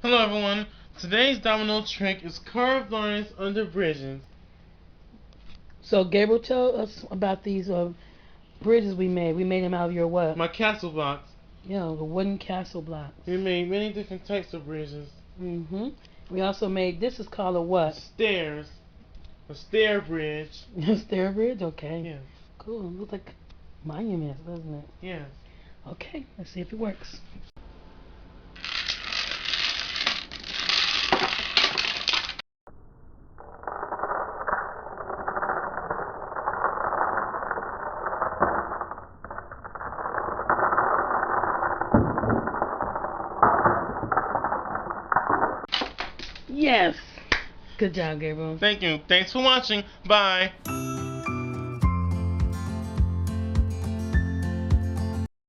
Hello everyone. Today's domino trick is curved lines under bridges. So Gabriel, tell us about these bridges we made. We made them out of your what? My castle blocks. Yeah, the wooden castle blocks. We made many different types of bridges. We also made, this is called a what? Stairs. A stair bridge. A stair bridge? Okay. Yes. Cool. It looks like monuments, doesn't it? Yes. Okay, let's see if it works. Yes. Good job, Gabriel. Thank you. Thanks for watching. Bye.